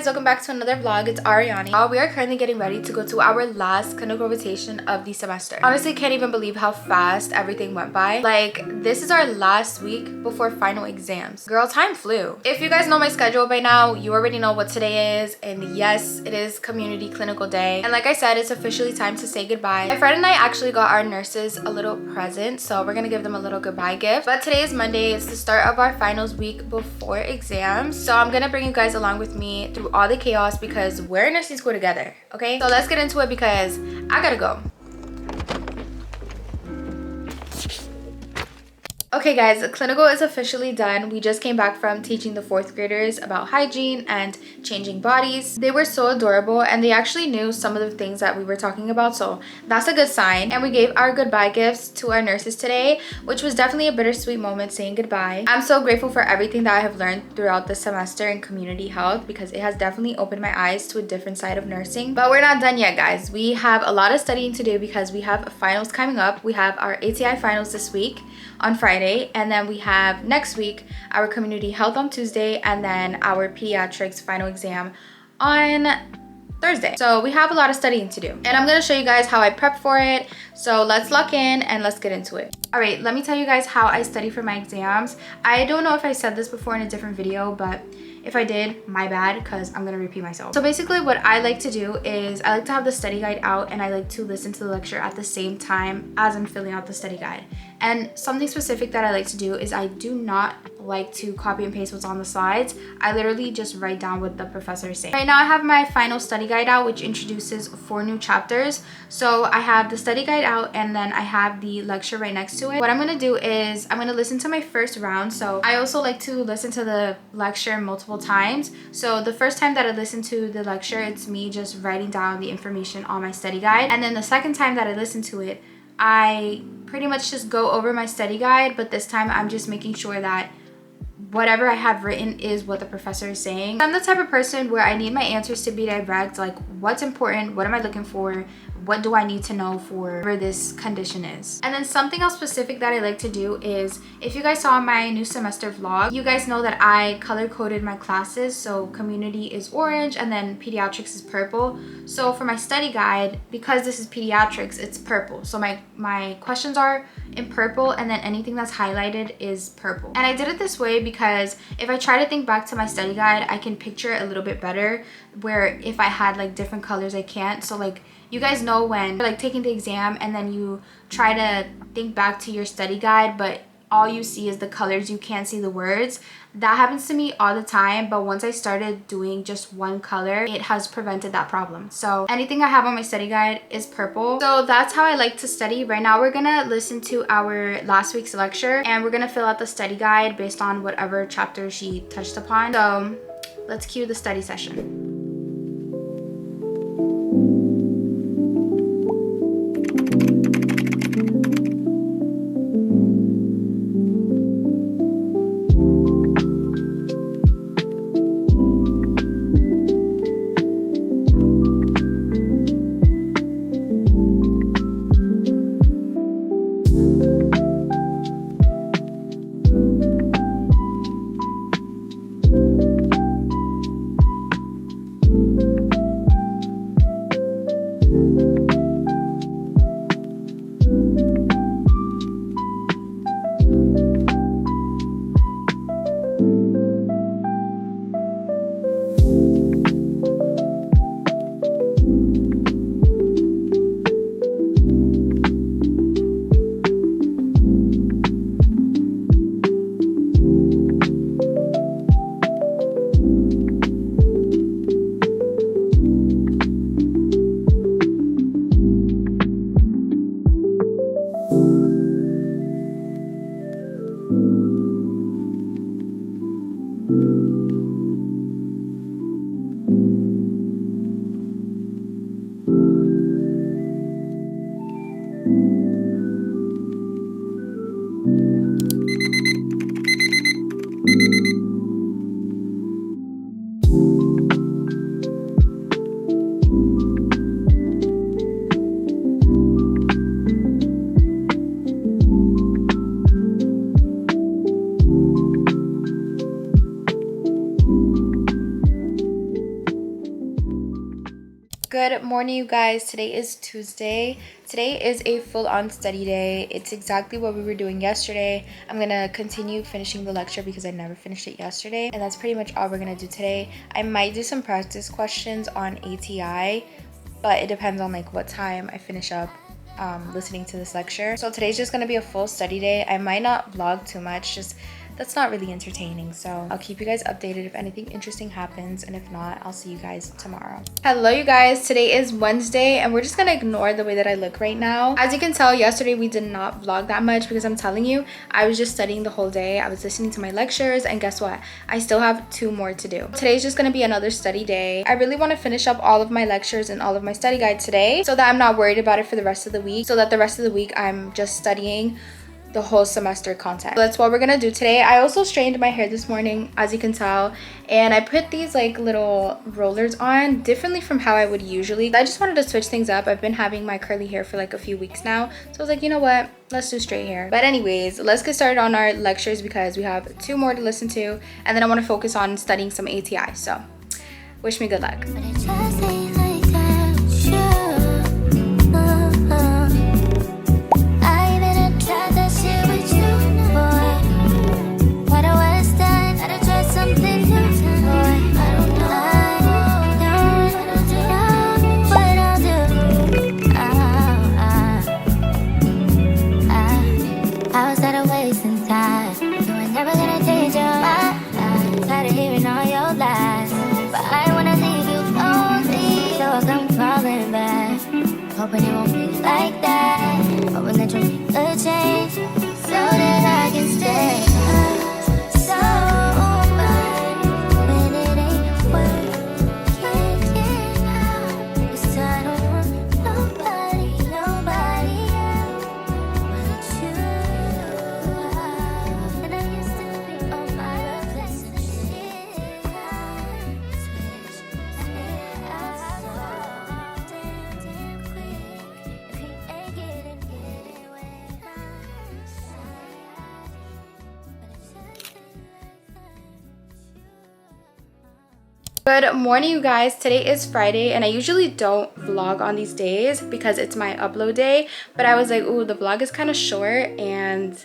guys, welcome back to another vlog. It's Ariani. We are currently getting ready to go to our last clinical rotation of the semester. Honestly, can't even believe how fast everything went by. Like, this is our last week before final exams. Girl, time flew. If you guys know my schedule by now, you already know what today is, and yes, it is community clinical day. And like I said, it's officially time to say goodbye. My friend and I actually got our nurses a little present, so we're gonna give them a little goodbye gift. But today is Monday. It's the start of our finals week before exams, so I'm gonna bring you guys along with me through all the chaos because we're in nursing school together. Okay, so let's get into it because I gotta go. Okay guys, clinical is officially done. We just came back from teaching the 4th graders about hygiene and changing bodies. They were so adorable and they actually knew some of the things that we were talking about, so that's a good sign. And we gave our goodbye gifts to our nurses today, which was definitely a bittersweet moment saying goodbye. I'm so grateful for everything that I have learned throughout the semester in community health because it has definitely opened my eyes to a different side of nursing. But we're not done yet, guys. We have a lot of studying to do because we have finals coming up. We have our ATI finals this week on Friday, and then we have next week our community health on Tuesday, and then our pediatrics final exam on Thursday. So we have a lot of studying to do, and I'm gonna show you guys how I prep for it. So let's lock in and let's get into it. All right, let me tell you guys how I study for my exams. I don't know if I said this before in a different video, but if I did, my bad, because I'm gonna repeat myself. So basically what I like to do is I like to have the study guide out and I like to listen to the lecture at the same time as I'm filling out the study guide. And something specific that I like to do is I do not like to copy and paste what's on the slides. I literally just write down what the professor is saying. Right now I have my final study guide out, which introduces 4 new chapters. So I have the study guide out and then I have the lecture right next to it. What I'm gonna do is I'm gonna listen to my first round. So I also like to listen to the lecture multiple times. So the first time that I listen to the lecture, it's me just writing down the information on my study guide. And then the second time that I listen to it, I pretty much just go over my study guide, but this time I'm just making sure that whatever I have written is what the professor is saying. I'm the type of person where I need my answers to be direct, like what's important, what am I looking for, what do I need to know for whatever this condition is. And then something else specific that I like to do is, if you guys saw my new semester vlog, you guys know that I color coded my classes. So community is orange and then pediatrics is purple. So for my study guide, because this is pediatrics, it's purple. So my questions are in purple and then anything that's highlighted is purple. And I did it this way because if I try to think back to my study guide, I can picture it a little bit better, where if I had like different colors, I can't. So like, you guys know when you're like taking the exam and then you try to think back to your study guide, but all you see is the colors, you can't see the words. That happens to me all the time, but once I started doing just one color, it has prevented that problem. So anything I have on my study guide is purple. So that's how I like to study. Right now we're gonna listen to our last week's lecture and we're gonna fill out the study guide based on whatever chapter she touched upon. So let's cue the study session. Good morning, you guys. Today is Tuesday. Today is a full-on study day. It's exactly what we were doing yesterday. I'm gonna continue finishing the lecture because I never finished it yesterday, and that's pretty much all we're gonna do today. I might do some practice questions on ATI, but it depends on like what time I finish up listening to this lecture. So today's just gonna be a full study day. I might not vlog too much, just that's not really entertaining, so I'll keep you guys updated if anything interesting happens, and if not, I'll see you guys tomorrow. Hello, you guys. Today is Wednesday, and we're just gonna ignore the way that I look right now. As you can tell, yesterday we did not vlog that much because I'm telling you, I was just studying the whole day. I was listening to my lectures, and guess what? I still have 2 more to do. Today's just gonna be another study day. I really want to finish up all of my lectures and all of my study guide today so that I'm not worried about it for the rest of the week, so that the rest of the week I'm just studying the whole semester content. So that's what we're gonna do today. I also straightened my hair this morning, as you can tell, and I put these like little rollers on differently from how I would usually. I just wanted to switch things up. I've been having my curly hair for like a few weeks now, so I was like, you know what, let's do straight hair. But anyways, let's get started on our lectures because we have 2 more to listen to, and then I want to focus on studying some ATI. So wish me good luck. Hoping it won't be like that. Hoping that you'll make a change so that I can stay. So bad when it ain't working out. 'Cause I don't want nobody else but you. And I used to be on my replacement shit. Good morning, you guys. Today is Friday, and I usually don't vlog on these days because it's my upload day, but I was like, ooh, the vlog is kind of short and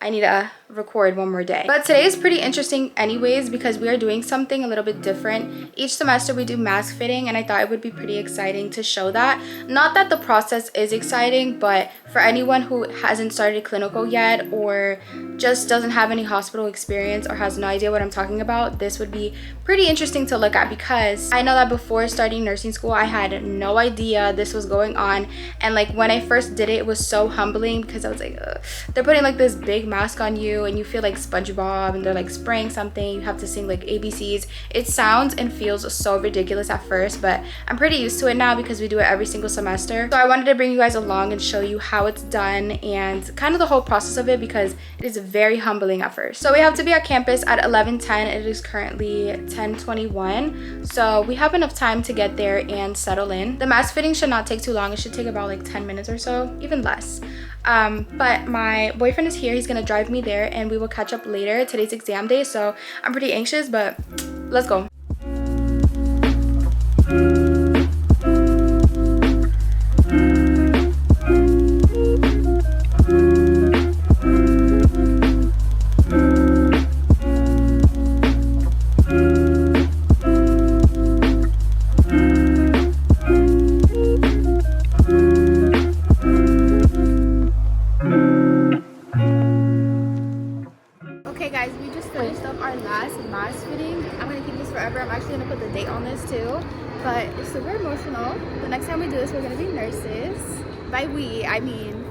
I need to record one more day. But today is pretty interesting anyways because we are doing something a little bit different. Each semester we do mask fitting, and I thought it would be pretty exciting to show that. Not that the process is exciting, but for anyone who hasn't started clinical yet or just doesn't have any hospital experience or has no idea what I'm talking about, this would be pretty interesting to look at because I know that before starting nursing school I had no idea this was going on, and like when I first did it, it was so humbling because I was like, ugh. They're putting like this big mask on you and you feel like SpongeBob, and they're like spraying something. You have to sing like ABCs. It sounds and feels so ridiculous at first, but I'm pretty used to it now because we do it every single semester. So I wanted to bring you guys along and show you how it's done and kind of the whole process of it because it is very humbling at first. So we have to be at campus at 11:10. It is currently 10:21, so we have enough time to get there and settle in. The mask fitting should not take too long. It should take about like 10 minutes or so, even less. But my boyfriend is here. He's gonna drive me there and we will catch up later. Today's exam day, so I'm pretty anxious, but let's go. Okay guys, we just finished up our last mask fitting. I'm gonna keep this forever. I'm actually gonna put the date on this too, but it's super emotional. The next time we do this, we're gonna be nurses. By we, I mean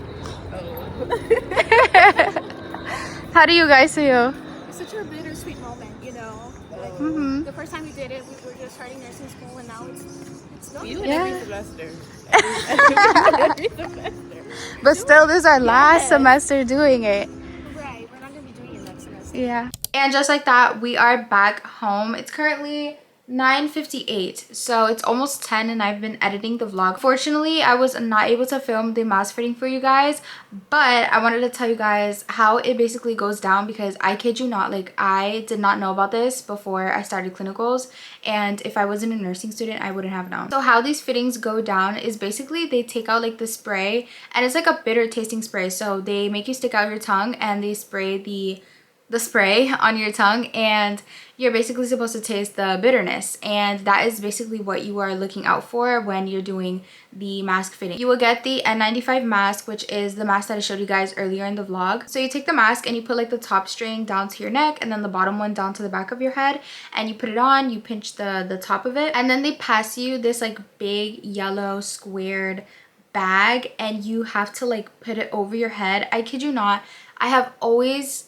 How do you guys feel? It's such a bittersweet moment, you know. Like, the first time we did it, we were just starting nursing school, and now it's done. We do it Yeah. every semester. Every semester. But still, this is our last semester doing it. Right, we're not gonna be doing it next semester. Yeah. And just like that, we are back home. It's currently 9:58, so it's almost 10 and I've been editing the vlog. Fortunately, I was not able to film the mask fitting for you guys, but I wanted to tell you guys how it basically goes down, because I kid you not, like, I did not know about this before I started clinicals, and if I wasn't a nursing student I wouldn't have known. So how these fittings go down is basically they take out like the spray, and it's like a bitter tasting spray, so they make you stick out your tongue and they spray the spray on your tongue, and you're basically supposed to taste the bitterness, and that is basically what you are looking out for when you're doing the mask fitting. You will get the N95 mask, which is the mask that I showed you guys earlier in the vlog. So you take the mask and you put like the top string down to your neck and then the bottom one down to the back of your head, and you put it on, you pinch the top of it, and then they pass you this like big yellow squared bag, and you have to like put it over your head. I kid you not, I have always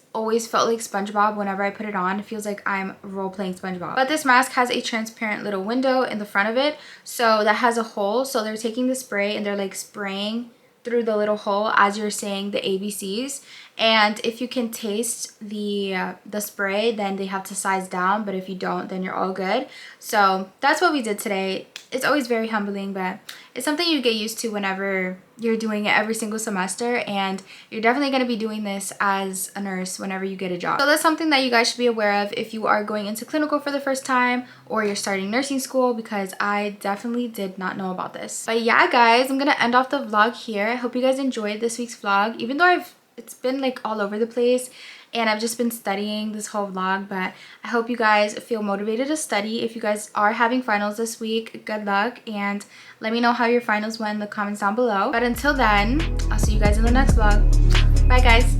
felt like SpongeBob whenever I put it on. It feels like I'm role playing SpongeBob. But this mask has a transparent little window in the front of it, so that has a hole, so they're taking the spray and they're like spraying through the little hole as you're saying the ABCs. And if you can taste the spray, then they have to size down, but if you don't, then you're all good. So that's what we did today. It's always very humbling, but it's something you get used to whenever you're doing it every single semester, and you're definitely going to be doing this as a nurse whenever you get a job. So that's something that you guys should be aware of if you are going into clinical for the first time or you're starting nursing school, because I definitely did not know about this. But yeah guys, I'm going to end off the vlog here. I hope you guys enjoyed this week's vlog, even though it's been like all over the place and I've just been studying this whole vlog. But I hope you guys feel motivated to study. If you guys are having finals this week, good luck, and let me know how your finals went in the comments down below. But until then, I'll see you guys in the next vlog. Bye guys.